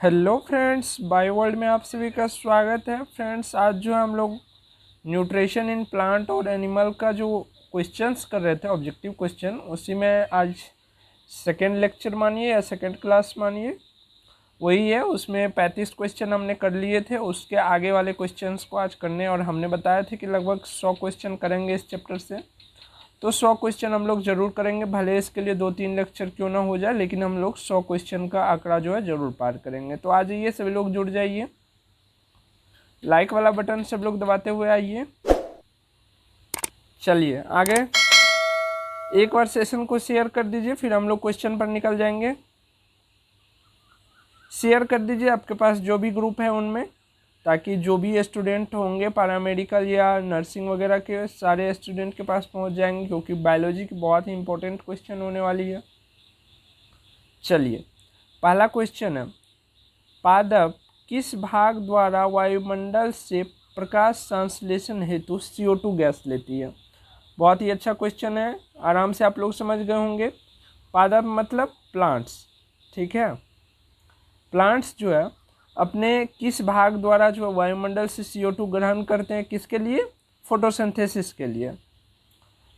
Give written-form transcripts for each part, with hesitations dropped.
Hello friends, bio world में आप सभी का स्वागत है। फ्रेंड्स, आज जो हम लोग न्यूट्रिशन इन प्लांट और एनिमल का जो क्वेश्चंस कर रहे थे, ऑब्जेक्टिव क्वेश्चन, उसी में आज सेकेंड लेक्चर मानिए या सेकेंड क्लास मानिए, वही है। उसमें 35 क्वेश्चन हमने कर लिए थे। उसके आगे वाले क्वेश्चंस को आज करने, और हमने बताया था कि लगभग 100 क्वेश्चन करेंगे इस चैप्टर से। तो 100 क्वेश्चन हम लोग ज़रूर करेंगे, भले इसके लिए 2-3 लेक्चर क्यों ना हो जाए, लेकिन हम लोग 100 क्वेश्चन का आंकड़ा जो है ज़रूर पार करेंगे। तो आ जाइए, सभी लोग जुड़ जाइए, लाइक वाला बटन सब लोग दबाते हुए आइए। चलिए आगे, एक बार सेशन को शेयर कर दीजिए, फिर हम लोग क्वेश्चन पर निकल जाएंगे। शेयर कर दीजिए आपके पास जो भी ग्रुप है उनमें, ताकि जो भी स्टूडेंट होंगे पैरामेडिकल या नर्सिंग वगैरह के, सारे स्टूडेंट के पास पहुंच जाएंगे, क्योंकि बायोलॉजी की बहुत ही इंपॉर्टेंट क्वेश्चन होने वाली है। चलिए, पहला क्वेश्चन है, पादप किस भाग द्वारा वायुमंडल से प्रकाश संश्लेषण हेतु CO2 गैस लेती है? बहुत ही अच्छा क्वेश्चन है, आराम से आप लोग समझ गए होंगे। पादप मतलब प्लांट्स, ठीक है। प्लांट्स जो है अपने किस भाग द्वारा जो वायुमंडल से CO2 ग्रहण करते हैं, किसके लिए? फोटोसिंथेसिस के लिए।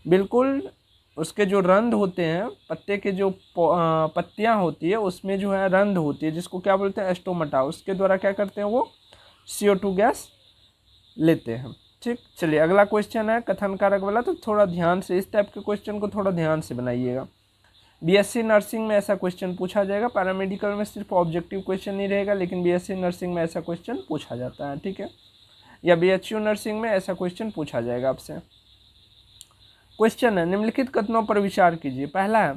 बिल्कुल, उसके जो रंध्र होते हैं, पत्ते के जो पत्तियां होती है, उसमें जो है रंध्र होती है, जिसको क्या बोलते हैं? स्टोमाटा। उसके द्वारा क्या करते हैं? वो CO2 गैस लेते हैं। ठीक, चलिए अगला क्वेश्चन है कथन कारक वाला। तो थोड़ा ध्यान से इस टाइप के क्वेश्चन को थोड़ा ध्यान से बनाइएगा। BSc नर्सिंग में ऐसा क्वेश्चन पूछा जाएगा। पैरामेडिकल में सिर्फ ऑब्जेक्टिव क्वेश्चन नहीं रहेगा, लेकिन BSc नर्सिंग में ऐसा क्वेश्चन पूछा जाता है, ठीक है। या BHU नर्सिंग में ऐसा क्वेश्चन पूछा जाएगा आपसे। क्वेश्चन है, निम्नलिखित कथनों पर विचार कीजिए। पहला है,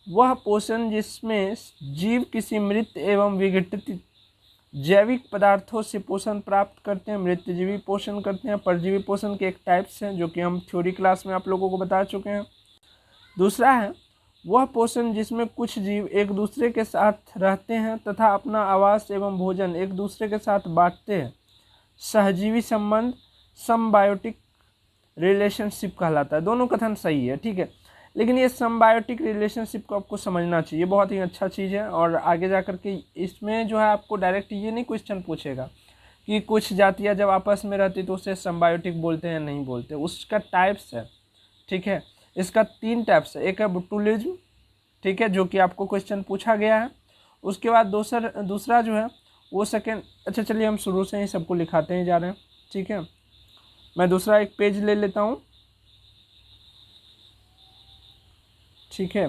वह पोषण जिसमें जीव किसी मृत एवं विघटित जैविक पदार्थों से पोषण प्राप्त करते हैं। मृतजीवी पोषण करते हैं। परजीवी पोषण के एक टाइप्स हैं, जो कि हम थ्योरी क्लास में आप लोगों को बता चुके हैं। दूसरा है, वह पोषण जिसमें कुछ जीव एक दूसरे के साथ रहते हैं तथा अपना आवास एवं भोजन एक दूसरे के साथ बांटते हैं। सहजीवी संबंध समबायोटिक रिलेशनशिप कहलाता है। दोनों कथन सही है, ठीक है, लेकिन ये समबायोटिक रिलेशनशिप को आपको समझना चाहिए, बहुत ही अच्छा चीज़ है। और आगे जा कर के इसमें जो है आपको डायरेक्ट ये नहीं क्वेश्चन पूछेगा कि कुछ जातियाँ जब आपस में रहती तो उसे समबायोटिक बोलते हैं, नहीं बोलते। उसका टाइप्स है, ठीक है। इसका 3 टाइप्स है। एक है बोटुलिज्म, ठीक है, जो कि आपको क्वेश्चन पूछा गया है। उसके बाद दूसरा जो है वो सेकेंड। अच्छा चलिए, हम शुरू से ही सबको लिखाते ही जा रहे हैं, ठीक है। मैं दूसरा एक पेज ले लेता हूँ, ठीक है,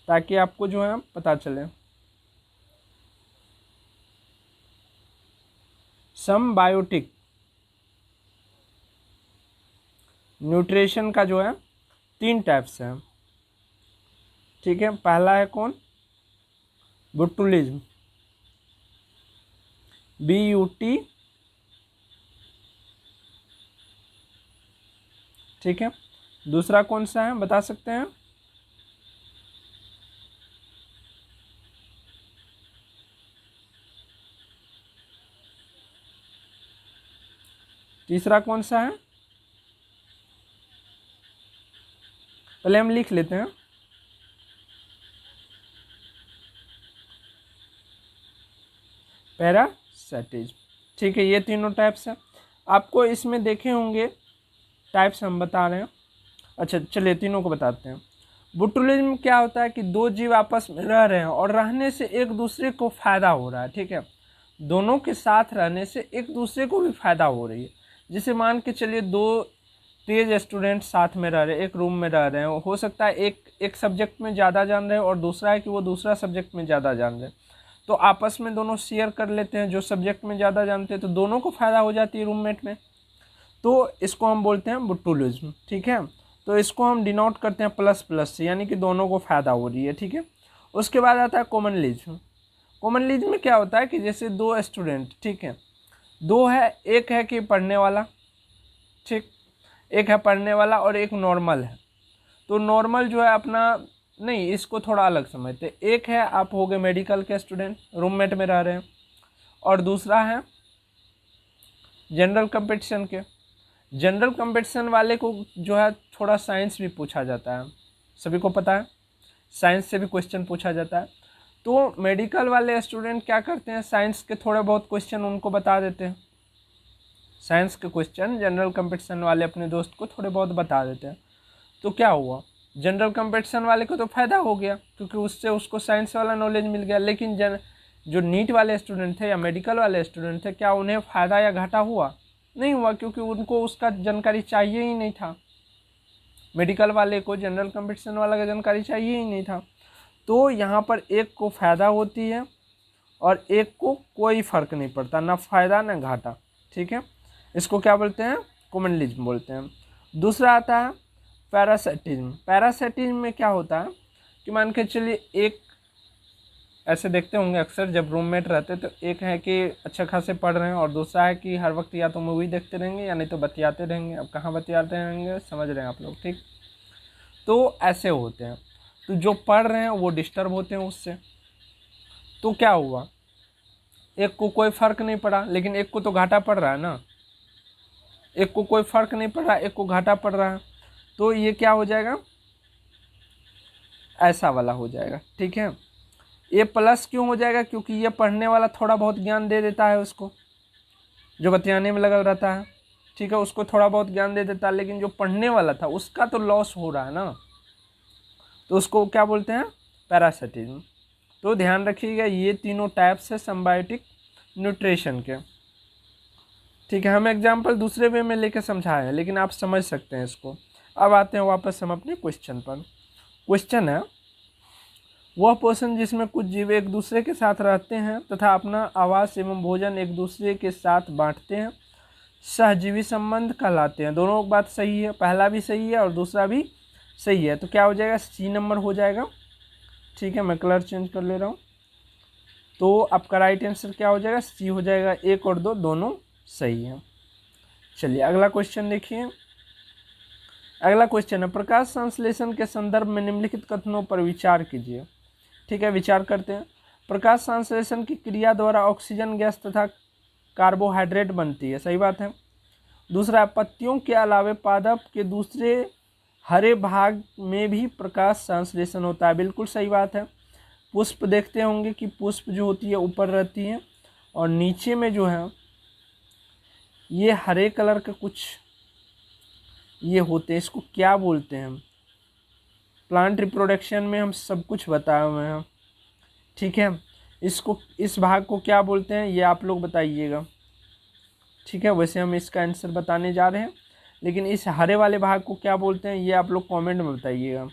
ताकि आपको जो है पता चले। समबायोटिक न्यूट्रिशन का जो है 3 टाइप्स है, ठीक है। पहला है कौन? बोटुलिज्म, BUT, ठीक है। दूसरा कौन सा है, बता सकते हैं? तीसरा कौन सा है? पहले हम लिख लेते हैं। पैरासाइटिज्म, ठीक है। ये तीनों टाइप्स हैं, आपको इसमें देखे होंगे टाइप्स हम बता रहे हैं। अच्छा चलिए, तीनों को बताते हैं। बोटुलिज्म क्या होता है कि दो जीव आपस में रह रहे हैं और रहने से एक दूसरे को फायदा हो रहा है, ठीक है। दोनों के साथ रहने से एक दूसरे को भी फायदा हो रही है। जैसे मान के चलिए, 2 तेज स्टूडेंट साथ में रह रहे हैं, एक रूम में रह रहे हैं। हो सकता है एक सब्जेक्ट में ज़्यादा जान रहे हैं, और दूसरा है कि वो दूसरा सब्जेक्ट में ज़्यादा जान रहे हैं। तो आपस में दोनों शेयर कर लेते हैं, जो सब्जेक्ट में ज़्यादा जानते हैं, तो दोनों को फ़ायदा हो जाती है रूममेट में। तो इसको हम बोलते हैं बोटुलिज्म, ठीक है। तो इसको हम डिनोट करते हैं प्लस प्लस से, यानी कि दोनों को फ़ायदा हो रही है, ठीक है। उसके बाद आता है कॉमनलिज्म। कॉमनलिज्म में क्या होता है कि जैसे 2 स्टूडेंट, ठीक है, 2 है, एक है कि पढ़ने वाला, ठीक, एक है पढ़ने वाला और एक नॉर्मल है। तो नॉर्मल जो है अपना, नहीं, इसको थोड़ा अलग समझते। एक है, आप हो गए मेडिकल के स्टूडेंट, रूममेट में रह रहे हैं, और दूसरा है जनरल कंपटीशन के। जनरल कंपटीशन वाले को जो है थोड़ा साइंस भी पूछा जाता है, सभी को पता है, साइंस से भी क्वेश्चन पूछा जाता है। तो मेडिकल वाले स्टूडेंट क्या करते हैं, साइंस के थोड़े बहुत क्वेश्चन उनको बता देते हैं, साइंस के क्वेश्चन जनरल कंपटीशन वाले अपने दोस्त को थोड़े बहुत बता देते हैं। तो क्या हुआ, जनरल कंपटीशन वाले को तो फ़ायदा हो गया क्योंकि उससे उसको साइंस वाला नॉलेज मिल गया, लेकिन जो नीट वाले स्टूडेंट थे या मेडिकल वाले स्टूडेंट थे, क्या उन्हें फ़ायदा या घाटा हुआ? नहीं हुआ, क्योंकि उनको उसका जानकारी चाहिए ही नहीं था। मेडिकल वाले को जनरल कंपटीशन वाला का जानकारी चाहिए ही नहीं था। तो यहाँ पर एक को फ़ायदा होती है और एक को कोई फ़र्क नहीं पड़ता, ना फ़ायदा ना घाटा। ठीक है, इसको क्या बोलते हैं, कॉमनलिज्म बोलते हैं। दूसरा आता है पैरासिटिज्म। पैरासिटिज्म में क्या होता है कि मान के चलिए, एक ऐसे देखते होंगे अक्सर जब रूममेट रहते, तो एक है कि अच्छा खासे पढ़ रहे हैं और दूसरा है कि हर वक्त या तो मूवी देखते रहेंगे या नहीं तो बतियाते रहेंगे। अब कहाँ बतियाते रहेंगे समझ रहे हैं आप लोग, ठीक। तो ऐसे होते हैं, तो जो पढ़ रहे हैं वो डिस्टर्ब होते हैं उससे। तो क्या हुआ, एक को कोई फ़र्क नहीं पड़ा, लेकिन एक को तो घाटा पड़ रहा है ना, एक को कोई फ़र्क नहीं पड़ रहा, एक को घाटा पड़ रहा है। तो ये क्या हो जाएगा, ऐसा वाला हो जाएगा। ठीक है, ये प्लस क्यों हो जाएगा, क्योंकि ये पढ़ने वाला थोड़ा बहुत ज्ञान दे देता है उसको, जो बतियाने में लगा रहता है, ठीक है, उसको थोड़ा बहुत ज्ञान दे देता है, लेकिन जो पढ़ने वाला था उसका तो लॉस हो रहा है ना, तो उसको क्या बोलते हैं, पैरासिटिज्म। तो ध्यान रखिएगा, ये तीनों टाइप्स है सिम्बायोटिक न्यूट्रिशन के। ठीक है, हम एग्जाम्पल दूसरे वे में लेके समझाए हैं, लेकिन आप समझ सकते हैं इसको। अब आते हैं वापस हम अपने क्वेश्चन पर। क्वेश्चन है, वह पोषण जिसमें कुछ जीव एक दूसरे के साथ रहते हैं तथा अपना आवास एवं भोजन एक दूसरे के साथ बांटते हैं, सहजीवी संबंध कहलाते हैं। दोनों बात सही है, पहला भी सही है और दूसरा भी सही है। तो क्या हो जाएगा, सी नंबर हो जाएगा। ठीक है, मैं कलर चेंज कर ले रहा हूँ। तो आपका राइट आंसर क्या हो जाएगा, सी हो जाएगा। 1 और 2 दोनों सही है। चलिए अगला क्वेश्चन देखिए। अगला क्वेश्चन है, प्रकाश संश्लेषण के संदर्भ में निम्नलिखित कथनों पर विचार कीजिए। ठीक है, विचार करते हैं। प्रकाश संश्लेषण की क्रिया द्वारा ऑक्सीजन गैस तथा कार्बोहाइड्रेट बनती है, सही बात है। दूसरा, पत्तियों के अलावे पादप के दूसरे हरे भाग में भी प्रकाश संश्लेषण होता है, बिल्कुल सही बात है। पुष्प देखते होंगे कि पुष्प जो होती है ऊपर रहती है और नीचे में जो है ये हरे कलर के कुछ ये होते हैं, इसको क्या बोलते हैं। प्लांट रिप्रोडक्शन में हम सब कुछ बताए हुए हैं। ठीक है, इसको, इस भाग को क्या बोलते हैं ये आप लोग बताइएगा। ठीक है, वैसे हम इसका आंसर बताने जा रहे हैं, लेकिन इस हरे वाले भाग को क्या बोलते हैं ये आप लोग कमेंट में बताइएगा।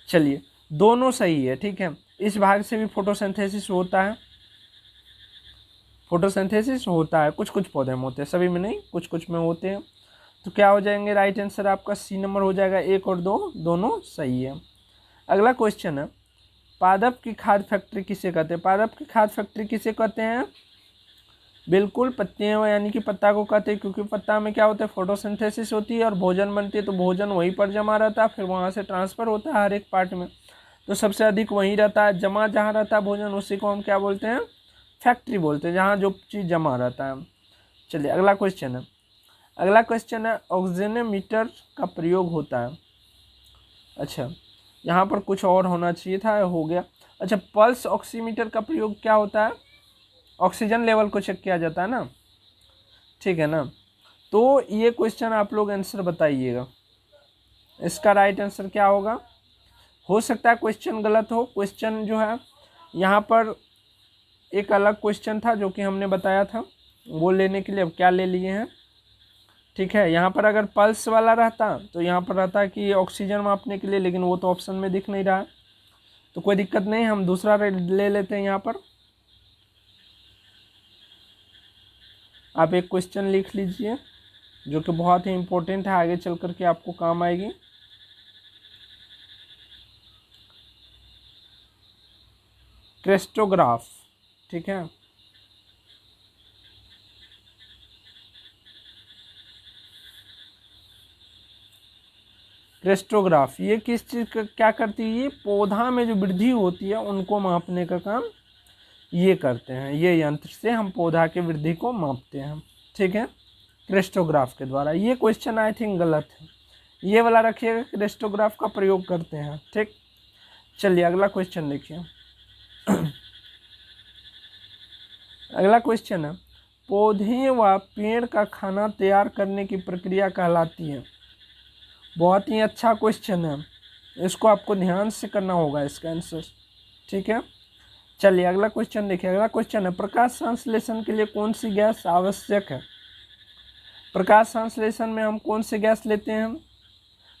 चलिए, दोनों सही है। ठीक है, इस भाग से भी फोटोसिंथेसिस होता है, फोटोसिंथेसिस होता है, कुछ कुछ पौधे में होते हैं, सभी में नहीं, कुछ कुछ में होते हैं। तो क्या हो जाएंगे, राइट आंसर आपका सी नंबर हो जाएगा। 1 और 2 दोनों सही है। अगला क्वेश्चन है, पादप की खाद्य फैक्ट्री किसे कहते हैं। पादप की खाद्य फैक्ट्री किसे कहते हैं, बिल्कुल पत्तियाँ यानी कि पत्ता को कहते हैं, क्योंकि पत्ता में क्या होता है, फोटोसिंथेसिस होती है और भोजन बनती है, तो भोजन वहीं पर जमा रहता है, फिर वहाँ से ट्रांसफ़र होता है हर एक पार्ट में, तो सबसे अधिक वहीं रहता है, जमा जहाँ रहता है भोजन उसी को हम क्या बोलते हैं, फैक्ट्री बोलते हैं, जहाँ जो चीज़ जमा रहता है। चलिए अगला क्वेश्चन है। अगला क्वेश्चन है, ऑक्सीजनोमीटर का प्रयोग होता है। अच्छा, यहाँ पर कुछ और होना चाहिए था, हो गया। अच्छा, पल्स ऑक्सीमीटर का प्रयोग क्या होता है, ऑक्सीजन लेवल को चेक किया जाता है ना, ठीक है ना। तो ये क्वेश्चन आप लोग आंसर बताइएगा, इसका राइट आंसर क्या होगा। हो सकता है क्वेश्चन गलत हो, क्वेश्चन जो है यहाँ पर एक अलग क्वेश्चन था जो कि हमने बताया था, वो लेने के लिए अब क्या ले लिए हैं। ठीक है, यहाँ पर अगर पल्स वाला रहता तो यहाँ पर रहता कि ऑक्सीजन मापने के लिए, लेकिन वो तो ऑप्शन में दिख नहीं रहा है, तो कोई दिक्कत नहीं, हम दूसरा ले लेते हैं। यहाँ पर आप एक क्वेश्चन लिख लीजिए जो कि बहुत ही इम्पोर्टेंट है, आगे चल कर के आपको काम आएगी। क्रेस्टोग्राफ, ठीक है, क्रेस्टोग्राफ ये किस चीज़ का क्या करती है, ये पौधा में जो वृद्धि होती है उनको मापने का काम ये करते हैं, ये यंत्र से हम पौधा की वृद्धि को मापते हैं। ठीक है, क्रेस्टोग्राफ के द्वारा। ये क्वेश्चन आई थिंक गलत है, ये वाला रखिएगा, क्रेस्टोग्राफ का प्रयोग करते हैं। ठीक, चलिए अगला क्वेश्चन देखिए। अगला क्वेश्चन है, पौधे व पेड़ का खाना तैयार करने की प्रक्रिया कहलाती है। बहुत ही अच्छा क्वेश्चन है, इसको आपको ध्यान से करना होगा इसका आंसर। ठीक है, चलिए अगला क्वेश्चन देखिए। अगला क्वेश्चन है, प्रकाश संश्लेषण के लिए कौन सी गैस आवश्यक है। प्रकाश संश्लेषण में हम कौन सी गैस लेते हैं।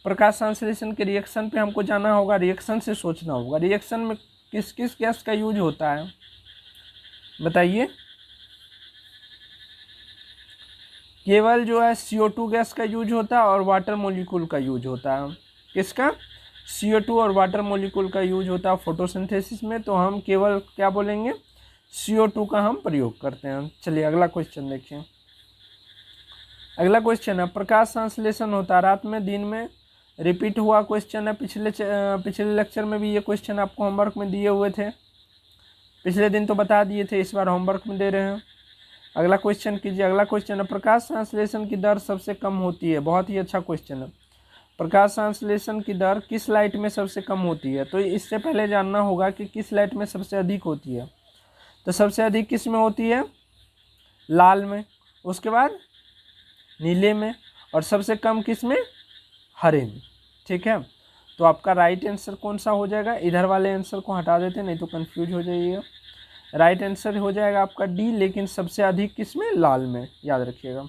प्रकाश संश्लेषण के रिएक्शन पे हमको जाना होगा, रिएक्शन से सोचना होगा। रिएक्शन में किस किस गैस का यूज होता है बताइए। केवल जो है CO2 गैस का यूज होता है और वाटर मॉलिक्यूल का यूज होता है। किसका? CO2 और वाटर मॉलिक्यूल का यूज होता है फोटोसिंथेसिस में, तो हम केवल क्या बोलेंगे, CO2 का हम प्रयोग करते हैं। चलिए अगला क्वेश्चन देखिए। अगला क्वेश्चन है, प्रकाश संश्लेषण होता है रात में दिन में। रिपीट हुआ क्वेश्चन है, पिछले लेक्चर में भी ये क्वेश्चन आपको होमवर्क में दिए हुए थे। पिछले दिन तो बता दिए थे, इस बार होमवर्क में दे रहे हैं। अगला क्वेश्चन कीजिए। अगला क्वेश्चन है, प्रकाश संश्लेषण की दर सबसे कम होती है। बहुत ही अच्छा क्वेश्चन है। प्रकाश संश्लेषण की दर किस लाइट में सबसे कम होती है। तो इससे पहले जानना होगा कि किस लाइट में सबसे अधिक होती है। तो सबसे अधिक किस में होती है, लाल में, उसके बाद नीले में, और सबसे कम किस में, हरे में। ठीक है, तो आपका राइट आंसर कौन सा हो जाएगा, इधर वाले आंसर को हटा देते नहीं तो कंफ्यूज हो जाइएगा। राइट आंसर हो जाएगा आपका डी, लेकिन सबसे अधिक किस में, लाल में, याद रखिएगा।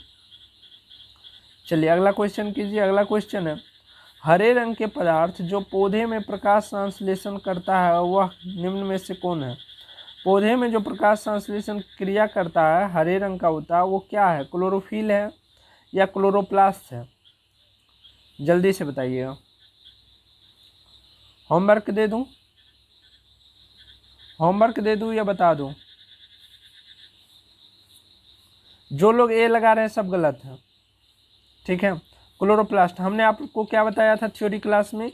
चलिए अगला क्वेश्चन कीजिए। अगला क्वेश्चन है, हरे रंग के पदार्थ जो पौधे में प्रकाश संश्लेषण करता है वह निम्न में से कौन है। पौधे में जो प्रकाश संश्लेषण क्रिया करता है हरे रंग का होता है वो क्या है, क्लोरोफिल है या क्लोरोप्लास्ट है। जल्दी से बताइएगा। होमवर्क दे दूं, होमवर्क दे दूं या बता दूं। जो लोग ए लगा रहे हैं सब गलत है। ठीक है, क्लोरोप्लास्ट। हमने आपको क्या बताया था थ्योरी क्लास में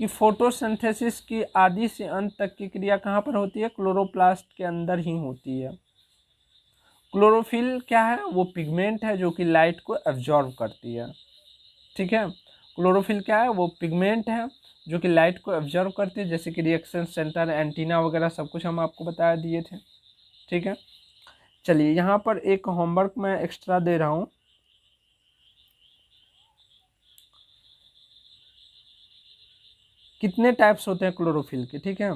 कि फोटोसिंथेसिस की आदि से अंत तक की क्रिया कहाँ पर होती है, क्लोरोप्लास्ट के अंदर ही होती है। क्लोरोफिल क्या है, वो पिगमेंट है जो कि लाइट को एब्जॉर्ब करती है। ठीक है, क्लोरोफिल क्या है, वो पिगमेंट है जो कि लाइट को एब्जॉर्ब करती है, जैसे कि रिएक्शन सेंटर, एंटीना वगैरह सब कुछ हम आपको बता दिए थे। ठीक है, चलिए यहाँ पर एक होमवर्क मैं एक्स्ट्रा दे रहा हूँ। कितने टाइप्स होते हैं क्लोरोफिल के। ठीक है,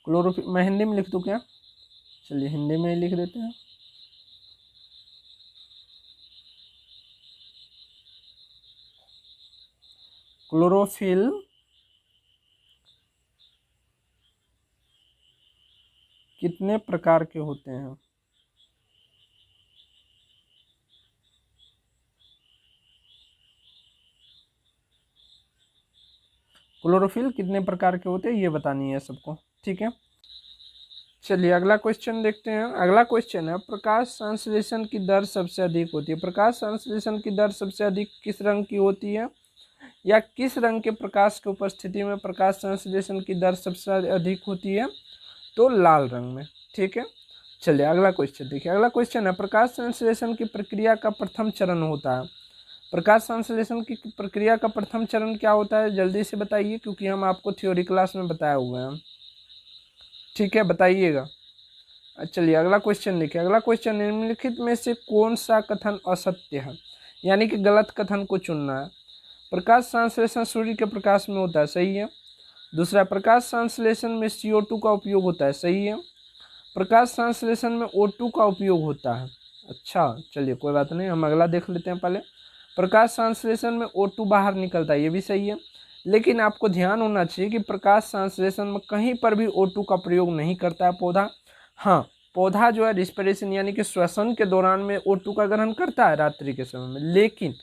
क्लोरोफिल मैं हिंदी में लिख दूँ क्या, चलिए हिंदी में ही लिख देते हैं। क्लोरोफिल कितने प्रकार के होते हैं। क्लोरोफिल कितने प्रकार के होते हैं ये बतानी है सबको। ठीक है, चलिए अगला क्वेश्चन देखते हैं। अगला क्वेश्चन है, प्रकाश संश्लेषण की दर सबसे अधिक होती है। प्रकाश संश्लेषण की दर सबसे अधिक किस रंग की होती है, या किस रंग के प्रकाश की उपस्थिति में प्रकाश संश्लेषण की दर सबसे अधिक होती है, तो लाल रंग में। ठीक है, चलिए अगला क्वेश्चन देखिए। अगला क्वेश्चन है, प्रकाश संश्लेषण की प्रक्रिया का प्रथम चरण होता है। प्रकाश संश्लेषण की प्रक्रिया का प्रथम चरण क्या होता है, जल्दी से बताइए, क्योंकि हम आपको थ्योरी क्लास में बताए हुए हैं। ठीक है, बताइएगा। चलिए अगला क्वेश्चन देखिए। अगला क्वेश्चन, निम्नलिखित में से कौन सा कथन असत्य है, यानी कि गलत कथन को चुनना है। प्रकाश संश्लेषण सूर्य के प्रकाश में होता है, सही है। दूसरा, प्रकाश संश्लेषण में CO2 का उपयोग होता है, सही है। प्रकाश संश्लेषण में O2 का उपयोग होता है। अच्छा चलिए कोई बात नहीं, हम अगला देख लेते हैं पहले। प्रकाश संश्लेषण में O2 बाहर निकलता है, ये भी सही है। लेकिन आपको ध्यान होना चाहिए कि प्रकाश संश्लेषण में कहीं पर भी O2 का प्रयोग नहीं करता है पौधा। हाँ, पौधा जो है रिस्पिरेशन यानी कि श्वसन के दौरान में O2 का ग्रहण करता है रात्रि के समय में, लेकिन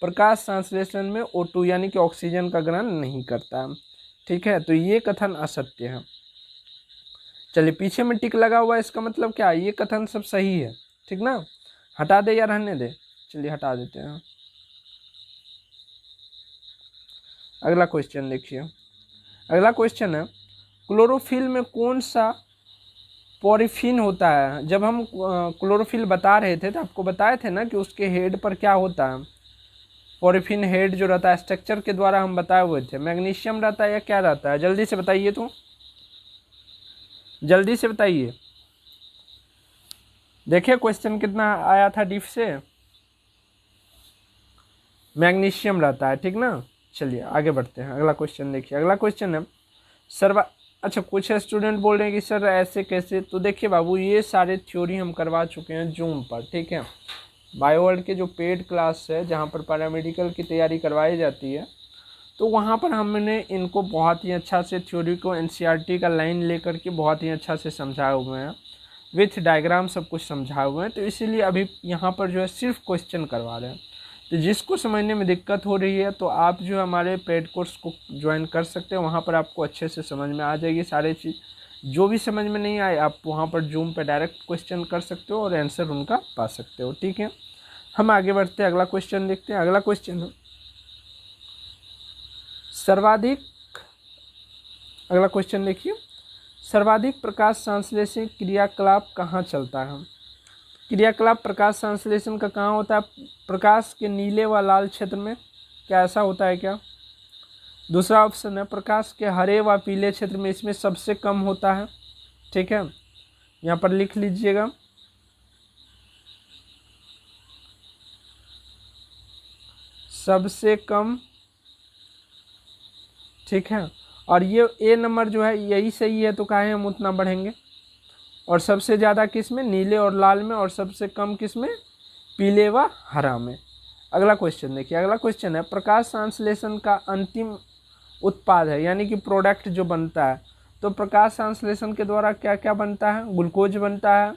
प्रकाश संश्लेषण में O2 यानी कि ऑक्सीजन का ग्रहण नहीं करता है। ठीक है, तो ये कथन असत्य है। चलिए पीछे में टिक लगा हुआ है, इसका मतलब क्या है, ये कथन सब सही है। ठीक ना, हटा दे या रहने दे, चलिए हटा देते हैं। अगला क्वेश्चन देखिए। अगला क्वेश्चन है, क्लोरोफिल में कौन सा पॉरीफिन होता है। जब हम क्लोरोफिल बता रहे थे तो आपको बताए थे ना कि उसके हेड पर क्या होता है, पॉरीफिन हेड जो रहता है, स्ट्रक्चर के द्वारा हम बताए हुए थे। मैग्नीशियम रहता है या क्या रहता है, जल्दी से बताइए, तो जल्दी से बताइए। देखिए क्वेश्चन कितना आया था डीप से, मैग्नीशियम रहता है, ठीक ना। चलिए आगे बढ़ते हैं, अगला क्वेश्चन देखिए। अगला क्वेश्चन है अच्छा कुछ स्टूडेंट बोल रहे हैं कि सर ऐसे कैसे, तो देखिए बाबू ये सारे थ्योरी हम करवा चुके हैं जूम पर, ठीक है। बायोवर्ल्ड के जो पेड क्लास है जहाँ पर पैरामेडिकल की तैयारी करवाई जाती है, तो वहाँ पर हमने इनको बहुत ही अच्छा से थ्योरी को एनसीईआरटी का लाइन लेकर के बहुत ही अच्छा से समझाए हुए हैं, विथ डायग्राम सब कुछ समझाए हुए हैं। तो इसीलिए अभी यहाँ पर जो है सिर्फ क्वेश्चन करवा रहे हैं। तो जिसको समझने में दिक्कत हो रही है तो आप जो हमारे पेड कोर्स को ज्वाइन कर सकते हैं, वहाँ पर आपको अच्छे से समझ में आ जाएगी सारी चीज़। जो भी समझ में नहीं आए आप वहाँ पर जूम पे डायरेक्ट क्वेश्चन कर सकते हो और आंसर उनका पा सकते हो, ठीक है। हम आगे बढ़ते हैं, अगला क्वेश्चन देखते हैं। अगला क्वेश्चन है अगला क्वेश्चन देखिए, सर्वाधिक प्रकाश संश्लेषण क्रियाकलाप कहाँ चलता है। क्रियाकलाप प्रकाश संश्लेषण का कहाँ होता है, प्रकाश के नीले व लाल क्षेत्र में, क्या ऐसा होता है क्या। दूसरा ऑप्शन है प्रकाश के हरे व पीले क्षेत्र में, इसमें सबसे कम होता है, ठीक है, यहाँ पर लिख लीजिएगा। सबसे कम, ठीक है। और ये ए नंबर जो है यही सही है, तो काहे हम उतना बढ़ेंगे। और सबसे ज़्यादा किस में, नीले और लाल में, और सबसे कम किस में, पीले व हरा में। अगला क्वेश्चन देखिए। अगला क्वेश्चन है प्रकाश संश्लेषण का अंतिम उत्पाद है, यानी कि प्रोडक्ट जो बनता है, तो प्रकाश संश्लेषण के द्वारा क्या क्या बनता है, ग्लूकोज बनता है,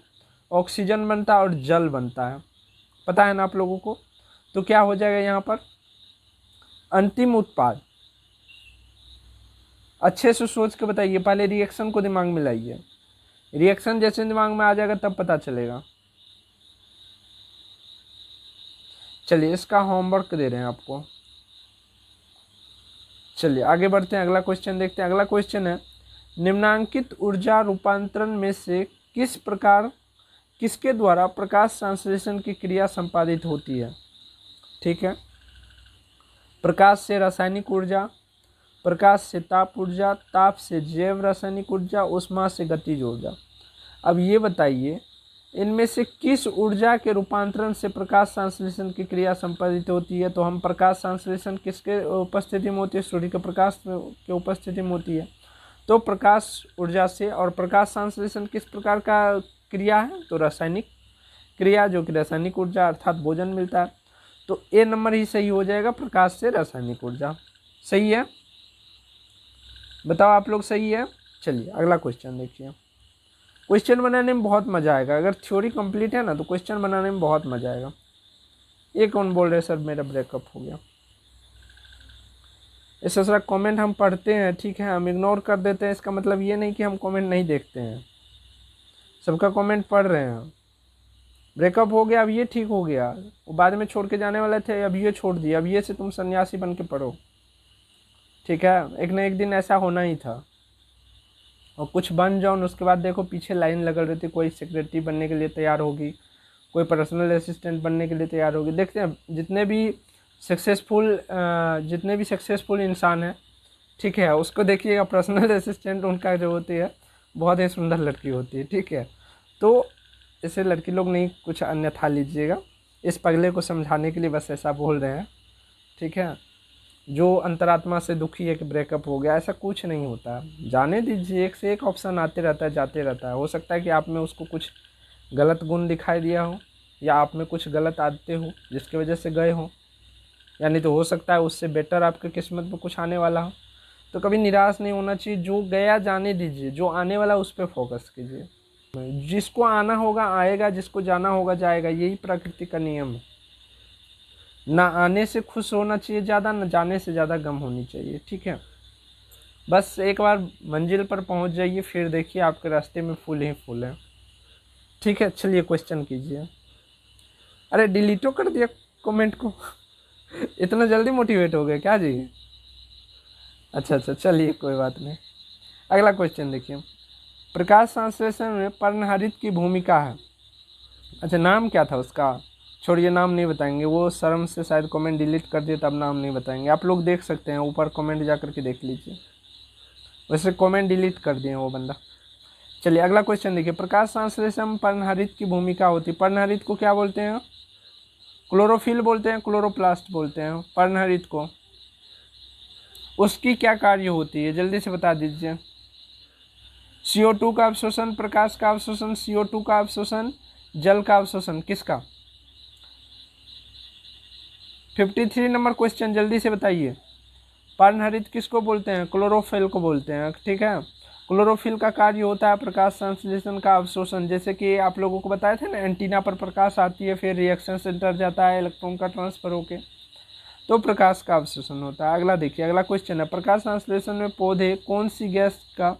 ऑक्सीजन बनता है और जल बनता है, पता है ना आप लोगों को। तो क्या हो जाएगा यहाँ पर अंतिम उत्पाद, अच्छे से सोच के बताइए, पहले रिएक्शन को दिमाग में लाइए, रिएक्शन जैसे दिमाग में आ जाएगा तब पता चलेगा। चलिए इसका होमवर्क दे रहे हैं आपको। चलिए आगे बढ़ते हैं, अगला क्वेश्चन देखते हैं। अगला क्वेश्चन है निम्नांकित ऊर्जा रूपांतरण में से किसके द्वारा प्रकाश संश्लेषण की क्रिया संपादित होती है, ठीक है। प्रकाश से रासायनिक ऊर्जा, प्रकाश से ताप ऊर्जा, ताप से जैव रासायनिक ऊर्जा, ऊष्मा से गतिज ऊर्जा। अब ये बताइए इनमें से किस ऊर्जा के रूपांतरण से प्रकाश संश्लेषण की क्रिया संपादित होती है। तो हम प्रकाश संश्लेषण किसके उपस्थिति में होती है, सूर्य के प्रकाश के उपस्थिति में होती है, तो प्रकाश ऊर्जा से। और प्रकाश संश्लेषण किस प्रकार का क्रिया है, तो रासायनिक क्रिया, जो कि रासायनिक ऊर्जा अर्थात भोजन मिलता है। तो ए नंबर ही सही हो जाएगा, प्रकाश से रासायनिक ऊर्जा। सही है, बताओ आप लोग सही है। चलिए अगला क्वेश्चन देखिए। क्वेश्चन बनाने में बहुत मज़ा आएगा, अगर थ्योरी कंप्लीट है ना तो क्वेश्चन बनाने में बहुत मज़ा आएगा। ये कौन बोल रहे सर मेरा ब्रेकअप हो गया, ऐसा सारा कमेंट हम पढ़ते हैं, ठीक है, हम इग्नोर कर देते हैं, इसका मतलब ये नहीं कि हम कमेंट नहीं देखते हैं, सबका कमेंट पढ़ रहे हैं। ब्रेकअप हो गया, अब ये ठीक हो गया, वो बाद में छोड़ के जाने वाले थे, अब ये छोड़ दिया, अब ये से तुम सन्यासी बन के पढ़ो, ठीक है। एक न एक दिन ऐसा होना ही था, और कुछ बन जाओ उसके बाद देखो पीछे लाइन लग रही थी, कोई सेक्रेटरी बनने के लिए तैयार होगी, कोई पर्सनल असिस्टेंट बनने के लिए तैयार होगी। देखते हैं जितने भी सक्सेसफुल इंसान हैं, ठीक है, उसको देखिएगा पर्सनल असिस्टेंट उनका जो होती है बहुत ही सुंदर लड़की होती है, ठीक है। तो ऐसे लड़की लोग नहीं कुछ अन्यथा लीजिएगा, इस पगले को समझाने के लिए बस ऐसा बोल रहे हैं, ठीक है। जो अंतरात्मा से दुखी है कि ब्रेकअप हो गया, ऐसा कुछ नहीं होता, जाने दीजिए, एक से एक ऑप्शन आते रहता है जाते रहता है। हो सकता है कि आप में उसको कुछ गलत गुण दिखाई दिया हो, या आप में कुछ गलत आदतें हो जिसकी वजह से गए हो, यानी तो हो सकता है उससे बेटर आपके किस्मत में कुछ आने वाला हो। तो कभी निराश नहीं होना चाहिए, जो गया जाने दीजिए, जो आने वाला उस पर फोकस कीजिए। जिसको आना होगा आएगा, जिसको जाना होगा जाएगा, यही प्रकृति का नियम है। ना आने से खुश होना चाहिए ज़्यादा, ना जाने से ज़्यादा गम होनी चाहिए, ठीक है। बस एक बार मंजिल पर पहुंच जाइए, फिर देखिए आपके रास्ते में फूल ही फूल है, ठीक है। चलिए क्वेश्चन कीजिए। अरे डिलीटो कर दिया कमेंट को इतना जल्दी मोटिवेट हो गए क्या जी। अच्छा चलिए कोई बात नहीं। अगला क्वेश्चन देखिए, प्रकाश संश्लेषण में पर्णहरित की भूमिका है। अच्छा नाम क्या था उसका, छोड़िए नाम नहीं बताएंगे, वो शर्म से शायद कमेंट डिलीट कर दिए तब नाम नहीं बताएंगे। आप लोग देख सकते हैं ऊपर कमेंट जा कर के देख लीजिए, वैसे कमेंट डिलीट कर दिए वो बंदा। चलिए अगला क्वेश्चन देखिए, प्रकाश संश्लेषण में पर्णहरित की भूमिका होती है। पर्णहरित को क्या बोलते हैं? क्लोरोफिल बोलते हैं, क्लोरोप्लास्ट बोलते हैं पर्णहरित को। उसकी क्या कार्य होती है, जल्दी से बता दीजिए। CO2 का अवशोषण, प्रकाश का अवशोषण, CO2 का अवशोषण, जल का अवशोषण, किसका? 53 नंबर क्वेश्चन, जल्दी से बताइए। पर्णहरित किसको बोलते हैं? क्लोरोफिल को बोलते हैं, ठीक है। क्लोरोफिल का कार्य होता है प्रकाश संश्लेषण का अवशोषण। जैसे कि आप लोगों को बताए थे ना, एंटीना पर प्रकाश आती है, फिर रिएक्शन सेंटर जाता है इलेक्ट्रॉन का ट्रांसफर होके, तो प्रकाश का अवशोषण होता है। अगला देखिए, अगला क्वेश्चन है, प्रकाश संश्लेषण में पौधे कौन सी गैस का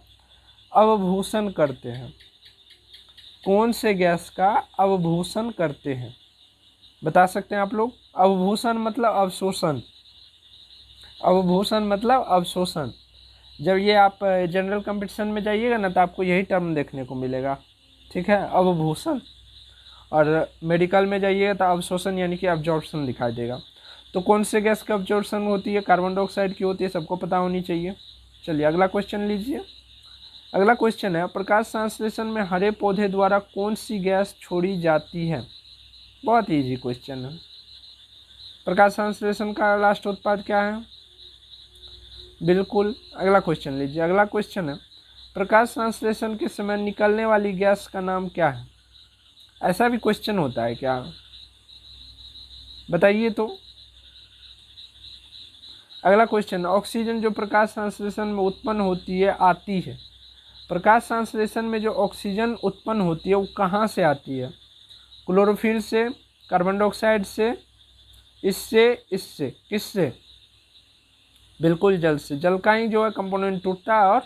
अवभूषण करते हैं? कौन से गैस का अवभूषण करते हैं, बता सकते हैं आप लोग? अवभूषण मतलब अवशोषण, अवभूषण मतलब अवशोषण। जब ये आप जनरल कंपटीशन में जाइएगा ना, तो आपको यही टर्म देखने को मिलेगा, ठीक है, अवभूषण। और मेडिकल में जाइएगा तो अवशोषण यानी कि अब्जॉर्प्शन दिखाई देगा। तो कौन से गैस का अब्जॉर्प्शन होती है? कार्बन डाइऑक्साइड की होती है, सबको पता होनी चाहिए। चलिए अगला क्वेश्चन लीजिए। अगला क्वेश्चन है, प्रकाश संश्लेषण में हरे पौधे द्वारा कौन सी गैस छोड़ी जाती है? बहुत ईजी क्वेश्चन है। प्रकाश संश्लेषण का लास्ट उत्पाद क्या है? बिल्कुल। अगला क्वेश्चन लीजिए। अगला क्वेश्चन है, प्रकाश संश्लेषण के समय निकलने वाली गैस का नाम क्या है? ऐसा भी क्वेश्चन होता है क्या, बताइए तो। अगला क्वेश्चन, ऑक्सीजन जो प्रकाश संश्लेषण में उत्पन्न होती है आती है, प्रकाश संश्लेषण में जो ऑक्सीजन उत्पन्न होती है वो कहाँ से आती है? क्लोरोफिल से, कार्बन डाइऑक्साइड से, इससे किससे? बिल्कुल जल से। जल का ही जो है कंपोनेंट टूटता है और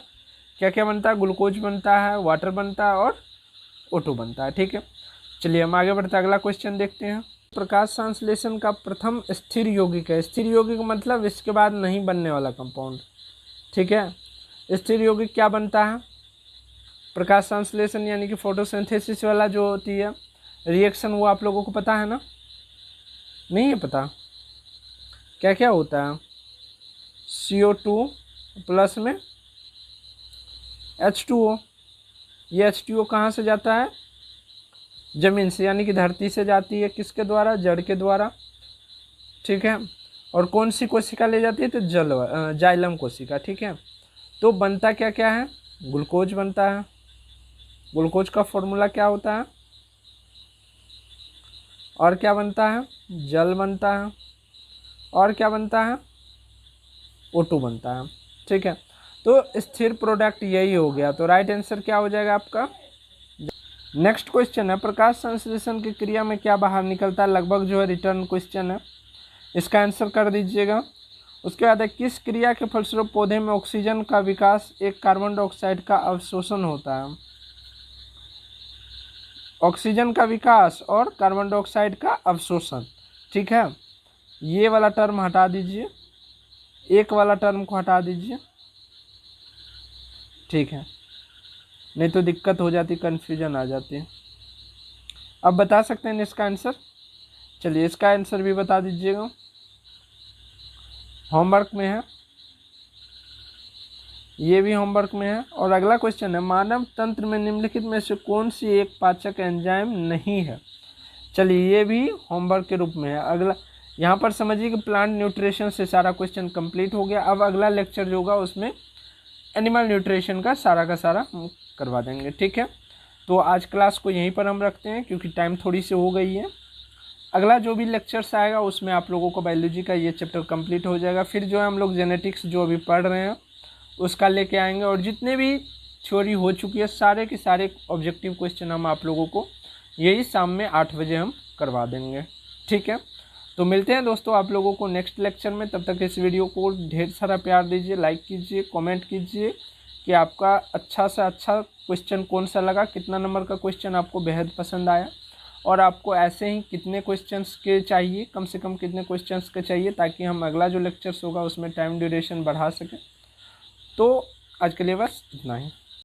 क्या क्या बनता है? ग्लूकोज बनता है, वाटर बनता है और O2 बनता है, ठीक है। चलिए हम आगे बढ़ते हैं, अगला क्वेश्चन देखते हैं। प्रकाश संश्लेषण का प्रथम स्थिर यौगिक है। स्थिर यौगिक मतलब इसके बाद नहीं बनने वाला कंपाउंड, ठीक है। स्थिर यौगिक क्या बनता है? प्रकाश संश्लेषण यानी कि फोटोसिंथेसिस वाला जो होती है रिएक्शन, वो आप लोगों को पता है ना? नहीं है पता? क्या क्या होता है? CO2 प्लस में H2O। ये H2O कहाँ से जाता है? जमीन से, यानी कि धरती से जाती है। किसके द्वारा? जड़ के द्वारा, ठीक है। और कौन सी कोशिका ले जाती है? तो जाइलम कोशिका, ठीक है। तो बनता क्या क्या है? ग्लूकोज बनता है। ग्लूकोज का फॉर्मूला क्या होता है? और क्या बनता है? जल बनता है। और क्या बनता है? O2 बनता है, ठीक है। तो स्थिर प्रोडक्ट यही हो गया, तो राइट आंसर क्या हो जाएगा आपका? नेक्स्ट क्वेश्चन है, प्रकाश संश्लेषण की क्रिया में क्या बाहर निकलता है? लगभग जो है रिटर्न क्वेश्चन है, इसका आंसर कर दीजिएगा। उसके बाद है, किस क्रिया के फलस्वरूप पौधे में ऑक्सीजन का विकास एक कार्बन डाइऑक्साइड का अवशोषण होता है? ऑक्सीजन का विकास और कार्बन डाइऑक्साइड का अवशोषण, ठीक है। ये वाला टर्म हटा दीजिए, एक वाला टर्म को हटा दीजिए, ठीक है, नहीं तो दिक्कत हो जाती, कन्फ्यूजन आ जाती है। अब बता सकते हैं इसका आंसर? चलिए इसका आंसर भी बता दीजिएगा, होमवर्क में है, ये भी होमवर्क में है। और अगला क्वेश्चन है, मानव तंत्र में निम्नलिखित में से कौन सी एक पाचक एंजाइम नहीं है? चलिए ये भी होमवर्क के रूप में है। अगला यहाँ पर समझिए कि प्लांट न्यूट्रिशन से सारा क्वेश्चन कंप्लीट हो गया। अब अगला लेक्चर जो होगा उसमें एनिमल न्यूट्रिशन का सारा करवा देंगे, ठीक है। तो आज क्लास को यहीं पर हम रखते हैं क्योंकि टाइम थोड़ी सी हो गई है। अगला जो भी लेक्चर्स आएगा उसमें आप लोगों को बायोलॉजी का ये चैप्टर कंप्लीट हो जाएगा। फिर जो है हम लोग जेनेटिक्स जो अभी पढ़ रहे हैं उसका लेके आएंगे, और जितने भी थ्योरी हो चुकी है सारे के सारे ऑब्जेक्टिव क्वेश्चन हम आप लोगों को यही शाम में 8 बजे हम करवा देंगे, ठीक है। तो मिलते हैं दोस्तों आप लोगों को नेक्स्ट लेक्चर में। तब तक इस वीडियो को ढेर सारा प्यार दीजिए, लाइक कीजिए, कमेंट कीजिए कि आपका अच्छा से अच्छा क्वेश्चन कौन सा लगा, कितना नंबर का क्वेश्चन आपको बेहद पसंद आया, और आपको ऐसे ही कितने क्वेश्चंस के चाहिए, कम से कम कितने क्वेश्चंस के चाहिए, ताकि हम अगला जो लेक्चर्स होगा उसमें टाइम ड्यूरेशन बढ़ा सकें। तो आज के लिए बस इतना ही।